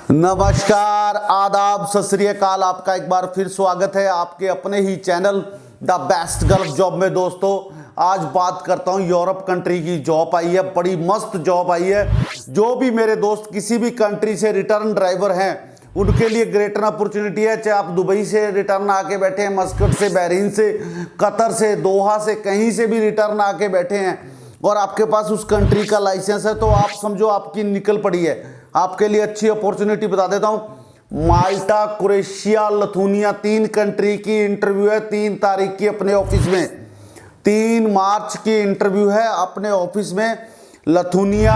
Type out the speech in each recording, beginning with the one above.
नमस्कार, आदाब, सत श्री अकाल। आपका एक बार फिर स्वागत है आपके अपने ही channel the best Gulf job में। दोस्तों, आज बात करता हूं यूरोप कंट्री की। जॉब आई है, बड़ी मस्त जॉब आई है। जो भी मेरे दोस्त किसी भी कंट्री से रिटर्न ड्राइवर हैं उनके लिए ग्रेट अपॉर्चुनिटी है। चाहे आप दुबई से रिटर्न आके बैठे हैं, मस्कट से, बहरीन से, कतर से, दोहा से, कहीं से भी रिटर्न आके बैठे हैं और आपके पास उस कंट्री का लाइसेंस है, तो आप समझो आपकी निकल पड़ी है। आपके लिए अच्छी अपॉर्चुनिटी बता देता हूं। माल्टा, क्रोएशिया, लिथुआनिया, 3 कंट्री की इंटरव्यू है 3 तारीख की अपने ऑफिस में। 3 मार्च की इंटरव्यू है अपने ऑफिस में। लिथुआनिया,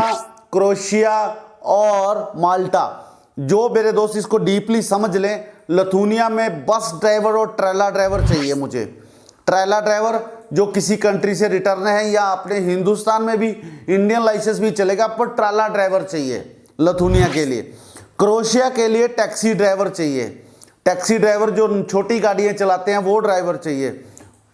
क्रोएशिया और माल्टा। जो मेरे दोस्त इसको डीपली समझ लें, लिथुआनिया में बस ड्राइवर और ट्रेला ड्राइवर चाहिए मुझे। ट्रेला ड्राइवर जो किसी कंट्री से रिटर्न है, या अपने हिंदुस्तान में भी इंडियन लाइसेंस भी चलेगा, पर ट्रेला ड्राइवर चाहिए लिथुआनिया के लिए। क्रोएशिया के लिए टैक्सी ड्राइवर चाहिए। टैक्सी ड्राइवर जो छोटी गाड़ियां चलाते हैं वो ड्राइवर चाहिए।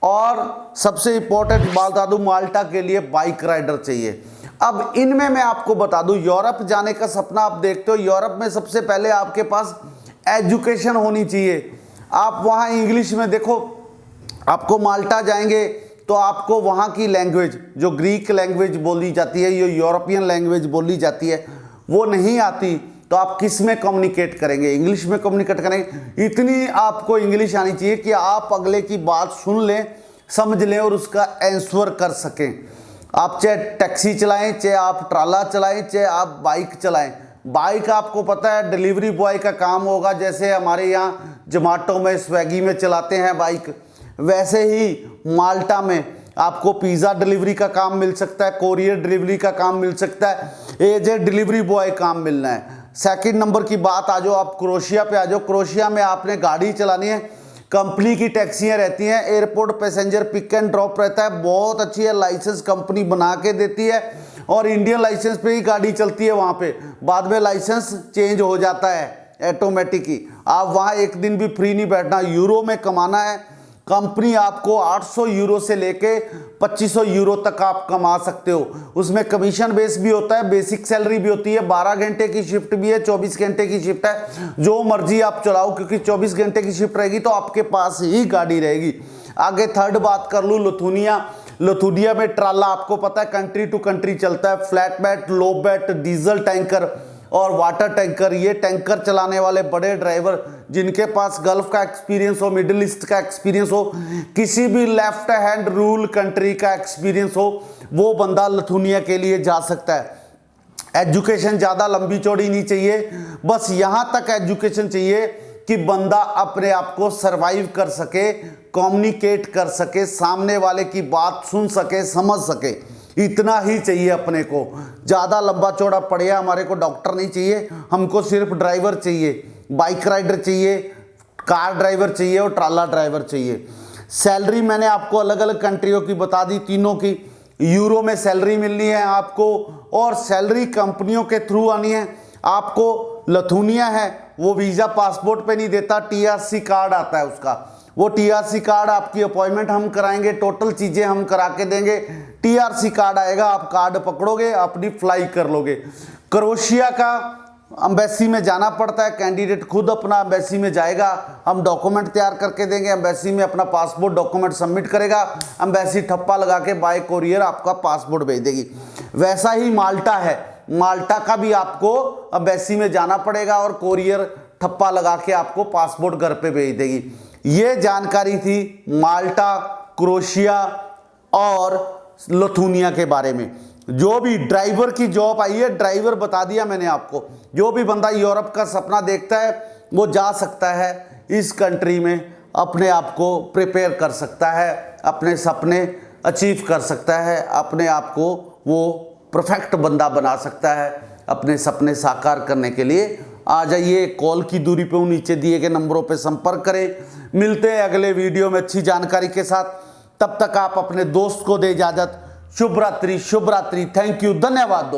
और सबसे इंपॉर्टेंट बात बता दूं, माल्टा के लिए बाइक राइडर चाहिए। अब इनमें मैं आपको बता दूं, यूरोप जाने का सपना आप देखते हो, यूरोप में सबसे पहले आपके पास एजुकेशन होनी चाहिए। आप वहाँ इंग्लिश में देखो, आपको माल्टा जाएंगे तो आपको वहाँ की लैंग्वेज, जो ग्रीक लैंग्वेज बोली जाती है, ये यूरोपियन लैंग्वेज बोली जाती है, वो नहीं आती, तो आप किस में कम्युनिकेट करेंगे? इंग्लिश में कम्युनिकेट करेंगे। इतनी आपको इंग्लिश आनी चाहिए कि आप अगले की बात सुन लें, समझ लें और उसका आंसर कर सकें। आप चाहे टैक्सी चलाएं, चाहे आप ट्राला चलाएं, चाहे आप बाइक चलाएं। बाइक आपको पता है डिलीवरी बॉय का काम होगा, जैसे हमारे यहाँ जोमेटो में, स्विगी में चलाते हैं बाइक, वैसे ही माल्टा में आपको पिज़्ज़ा डिलीवरी का काम मिल सकता है, कोरियर डिलीवरी का काम मिल सकता है, एज ए डिलीवरी बॉय काम मिलना है। सेकंड नंबर की बात आ जाओ, आप क्रोएशिया पे आ जाओ। क्रोएशिया में आपने गाड़ी चलानी है, कंपनी की टैक्सियां रहती हैं, airport passenger pick and drop रहता है, बहुत अच्छी है, लाइसेंस कंपनी बना के देती है और इंडियन लाइसेंस पे ही गाड़ी चलती है वहाँ पे। बाद में लाइसेंस चेंज हो जाता है ऑटोमेटिक ही। आप वहाँ एक दिन भी फ्री नहीं बैठना, यूरो में कमाना है। कंपनी आपको 800 यूरो से लेके 2500 यूरो तक आप कमा सकते हो। उसमें कमीशन बेस भी होता है, बेसिक सैलरी भी होती है, 12 घंटे की शिफ्ट भी है, 24 घंटे की शिफ्ट है। जो मर्जी आप चलाओ, क्योंकि 24 घंटे की शिफ्ट रहेगी तो आपके पास ही गाड़ी रहेगी। आगे थर्ड बात कर लूँ, लिथुआनिया। लिथुआनिया में ट्राला आपको पता है कंट्री टू कंट्री चलता है, फ्लैट बैट, लो बैट, डीजल टैंकर और वाटर टैंकर। ये टैंकर चलाने वाले बड़े ड्राइवर जिनके पास गल्फ का एक्सपीरियंस हो, मिडिल ईस्ट का एक्सपीरियंस हो, किसी भी लेफ्ट हैंड रूल कंट्री का एक्सपीरियंस हो, वो बंदा लिथुआनिया के लिए जा सकता है। एजुकेशन ज़्यादा लंबी चौड़ी नहीं चाहिए, बस यहाँ तक एजुकेशन चाहिए कि बंदा अपने आप को सरवाइव कर सके, कम्युनिकेट कर सके, सामने वाले की बात सुन सके, समझ सके। इतना ही चाहिए अपने को। ज़्यादा लंबा चौड़ा पड़िया हमारे को डॉक्टर नहीं चाहिए, हमको सिर्फ ड्राइवर चाहिए, बाइक राइडर चाहिए, कार ड्राइवर चाहिए और ट्राला ड्राइवर चाहिए। सैलरी मैंने आपको अलग अलग कंट्रियों की बता दी, तीनों की। यूरो में सैलरी मिलनी है आपको और सैलरी कंपनियों के थ्रू आनी है आपको। लिथुआनिया है वो वीज़ा पासपोर्ट पे नहीं देता, टीआरसी कार्ड आता है उसका। वो टीआरसी कार्ड, आपकी अपॉइंटमेंट हम कराएंगे, टोटल चीज़ें हम करा के देंगे। टीआरसी कार्ड आएगा, आप कार्ड पकड़ोगे, अपनी फ्लाई कर लोगे। क्रोएशिया का एम्बेसी में जाना पड़ता है, कैंडिडेट खुद अपना एम्बेसी में जाएगा, हम डॉक्यूमेंट तैयार करके देंगे, एम्बेसी में अपना पासपोर्ट डॉक्यूमेंट सबमिट करेगा, एम्बेसी ठप्पा लगा के बाय कोरियर आपका पासपोर्ट भेज देगी। वैसा ही माल्टा है, माल्टा का भी आपको एम्बेसी में जाना पड़ेगा और कोरियर ठप्पा लगा के आपको पासपोर्ट घर पे भेज देगी। ये जानकारी थी माल्टा, क्रोएशिया और लिथुआनिया के बारे में। जो भी ड्राइवर की जॉब आई है, ड्राइवर बता दिया मैंने आपको। जो भी बंदा यूरोप का सपना देखता है वो जा सकता है इस कंट्री में, अपने आप को प्रिपेयर कर सकता है, अपने सपने अचीव कर सकता है, अपने आप को वो परफेक्ट बंदा बना सकता है अपने सपने साकार करने के लिए। आ जाइए, कॉल की दूरी पे नीचे दिए गए नंबरों पे संपर्क करें। मिलते हैं अगले वीडियो में अच्छी जानकारी के साथ। तब तक आप अपने दोस्त को दे इजाजत। शुभ रात्रि, शुभ रात्रि। थैंक यू, धन्यवाद दोस्त।